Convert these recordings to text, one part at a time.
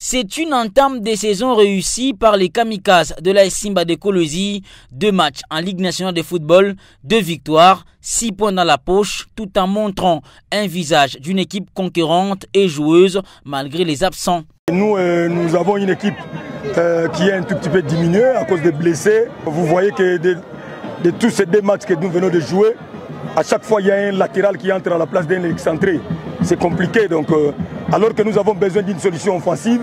C'est une entame des saisons réussie par les kamikazes de l'AS Simba de Kolwezi. 2 matchs en Ligue nationale de football, 2 victoires, 6 points dans la poche, tout en montrant un visage d'une équipe conquérante et joueuse malgré les absents. Nous avons une équipe qui est un tout petit peu diminuée à cause des blessés. Vous voyez que de tous ces 2 matchs que nous venons de jouer, à chaque fois il y a un latéral qui entre à la place d'un excentré. C'est compliqué, donc alors que nous avons besoin d'une solution offensive,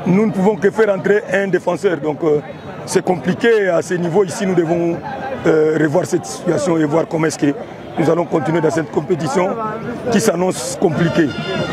nous ne pouvons que faire entrer un défenseur. Donc c'est compliqué à ce niveau. Ici, nous devons revoir cette situation et voir comment est-ce que nous allons continuer dans cette compétition qui s'annonce compliquée.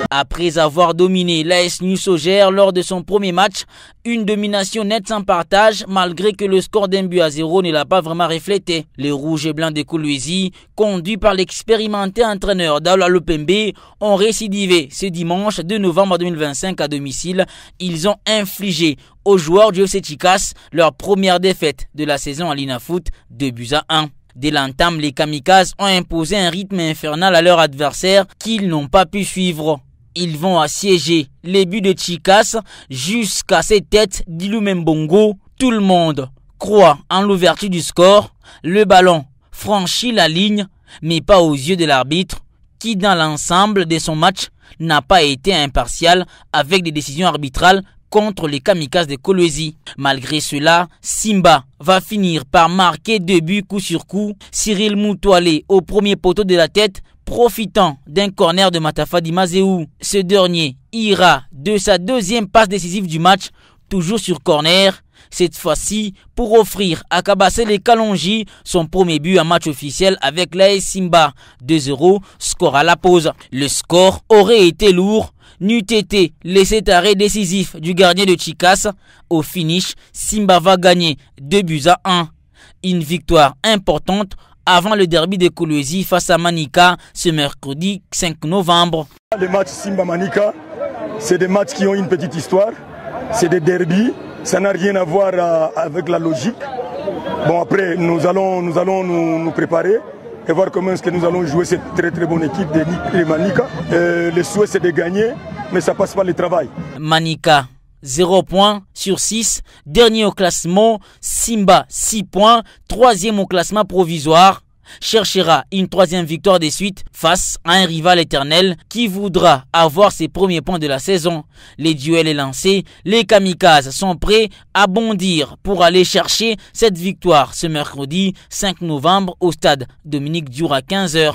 Après avoir dominé l'AS Nussauger lors de son premier match, une domination nette sans partage malgré que le score d'1-0 ne l'a pas vraiment reflété. Les Rouges et Blancs de Kolwezi, conduits par l'expérimenté entraîneur Daoula Lopembe, ont récidivé ce dimanche 2 novembre 2025 à domicile. Ils ont infligé aux joueurs du FC Chicas leur première défaite de la saison à l'INAFoot, 2-1. Dès l'entame, les kamikazes ont imposé un rythme infernal à leurs adversaires qu'ils n'ont pas pu suivre. Ils vont assiéger les buts de Chicas jusqu'à ces têtes d'Ilumembongo. Tout le monde croit en l'ouverture du score. Le ballon franchit la ligne, mais pas aux yeux de l'arbitre, qui dans l'ensemble de son match n'a pas été impartial avec des décisions arbitrales contre les kamikazes de Kolwezi. Malgré cela, Simba va finir par marquer 2 buts coup sur coup. Cyril Moutoualé au premier poteau de la tête, profitant d'un corner de Matafadi Mazéou. Ce dernier ira de sa 2e passe décisive du match, toujours sur corner, cette fois-ci pour offrir à Kabassele Kalonji son premier but en match officiel avec l'AS Simba. 2-0, score à la pause. Le score aurait été lourd n'eût été l'essai arrêt décisif du gardien de Chicas. Au finish, Simba va gagner 2-1. Une victoire importante avant le derby de Kolwezi face à Manika ce mercredi 5 novembre. Les matchs Simba-Manika, c'est des matchs qui ont une petite histoire. C'est des derbys, ça n'a rien à voir avec la logique. Bon, après, nous allons nous préparer et voir comment est-ce que nous allons jouer cette très bonne équipe de Manika. Le souhait c'est de gagner, mais ça passe par le travail. Manika 0 points sur 6, dernier au classement. Simba 6 points, 3e au classement provisoire. Cherchera une 3e victoire de suite face à un rival éternel qui voudra avoir ses premiers points de la saison. Les duels est lancé, les kamikazes sont prêts à bondir pour aller chercher cette victoire ce mercredi 5 novembre au stade Dominique Diour à 15 h.